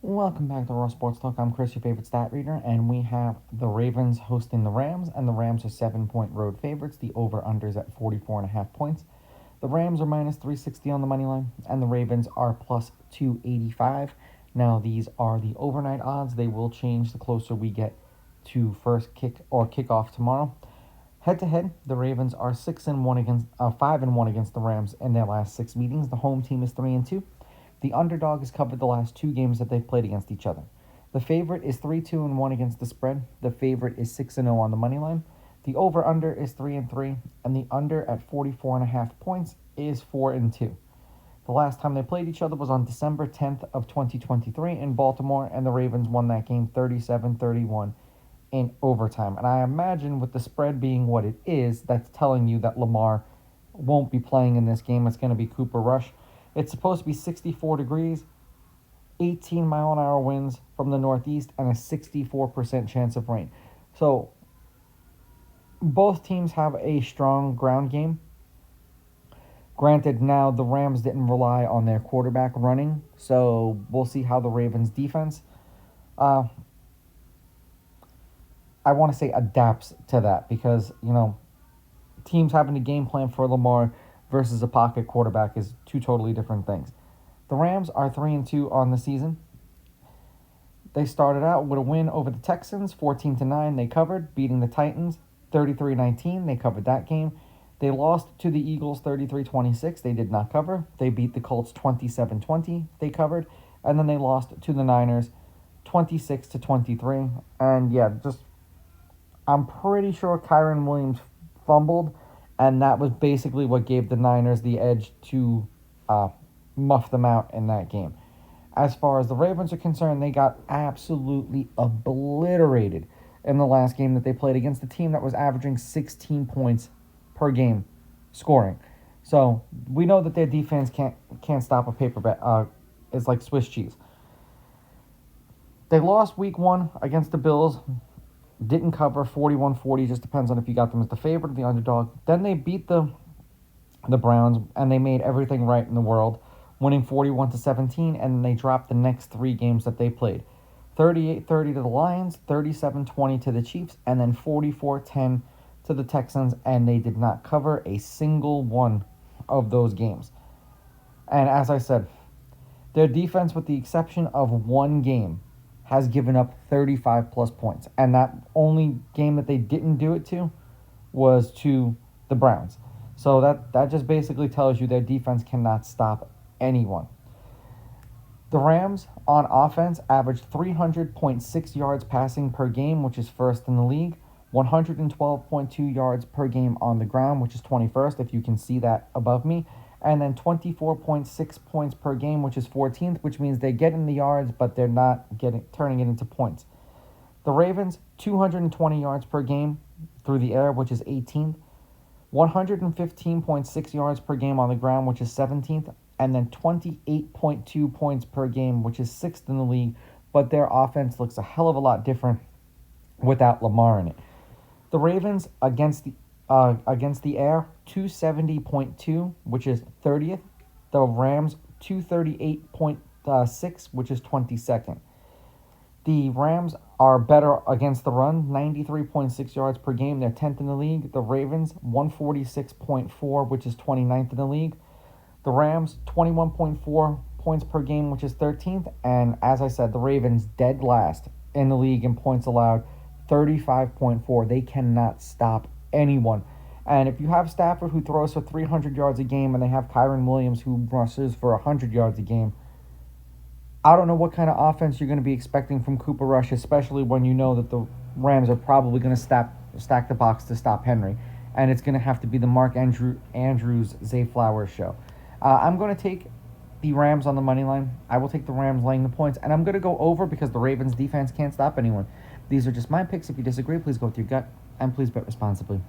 Welcome back to Raw Sports Talk. I'm Chris, your favorite stat reader, and we have the Ravens hosting the Rams, and the Rams are 7-point road favorites. The over-unders at 44.5 points. The Rams are minus 360 on the money line, and the Ravens are plus 285. Now, these are the overnight odds. They will change the closer we get to first kick or kickoff tomorrow. Head to head, the Ravens are 6-1 against 5-1 against the Rams in their last 6 meetings. The home team is 3-2. The underdog has covered the last 2 games that they've played against each other. The favorite is 3-2-1 against the spread. The favorite is 6-0 on the money line. The over/under is 3-3, and the under at 44.5 points is 4-2. The last time they played each other was on December 10th of 2023 in Baltimore, and the Ravens won that game 37-31 in overtime. And I imagine with the spread being what it is, that's telling you that Lamar won't be playing in this game. It's going to be Cooper Rush. It's supposed to be 64 degrees, 18-mile-an-hour winds from the northeast, and a 64% chance of rain. So both teams have a strong ground game. Granted, now the Rams didn't rely on their quarterback running, so we'll see how the Ravens' defense, I want to say, adapts to that because, teams having a game plan for Lamar versus a pocket quarterback is 2 totally different things. The Rams are 3-2 on the season. They started out with a win over the Texans, 14-9. They covered, beating the Titans 33-19. They covered that game. They lost to the Eagles 33-26. They did not cover. They beat the Colts 27-20. They covered. And then they lost to the Niners 26-23. And I'm pretty sure Kyren Williams fumbled, and that was basically what gave the Niners the edge to muff them out in that game. As far as the Ravens are concerned, they got absolutely obliterated in the last game that they played against a team that was averaging 16 points per game scoring. So we know that their defense can't stop a paper bet. It's like Swiss cheese. They lost week 1 against the Bills. Didn't cover 41-40. Just depends on if you got them as the favorite or the underdog. Then they beat the Browns, and they made everything right in the world, winning 41-17, and they dropped the next 3 games that they played. 38-30 to the Lions, 37-20 to the Chiefs, and then 44-10 to the Texans, and they did not cover a single one of those games. And as I said, their defense, with the exception of 1 game, has given up 35-plus points. And that only game that they didn't do it to was to the Browns. So that just basically tells you their defense cannot stop anyone. The Rams, on offense, averaged 300.6 yards passing per game, which is first in the league. 112.2 yards per game on the ground, which is 21st, if you can see that above me. And then 24.6 points per game, which is 14th, which means they get in the yards, but they're not turning it into points. The Ravens, 220 yards per game through the air, which is 18th. 115.6 yards per game on the ground, which is 17th. And then 28.2 points per game, which is 6th in the league. But their offense looks a hell of a lot different without Lamar in it. The Ravens against the air, 270.2, which is 30th. The Rams, 238.6, which is 22nd. The Rams are better against the run, 93.6 yards per game. They're 10th in the league. The Ravens, 146.4, which is 29th in the league. The Rams, 21.4 points per game, which is 13th. And as I said, the Ravens dead last in the league in points allowed, 35.4. They cannot stop anyone. And if you have Stafford, who throws for 300 yards a game, and they have Kyren Williams, who rushes for 100 yards a game, I don't know what kind of offense you're going to be expecting from Cooper Rush, especially when you know that the Rams are probably going to stack the box to stop Henry. And it's going to have to be the Mark Andrews, Zay Flowers show. I'm going to take the Rams on the money line. I will take the Rams laying the points. And I'm going to go over because the Ravens defense can't stop anyone. These are just my picks. If you disagree, please go with your gut. And please bet responsibly.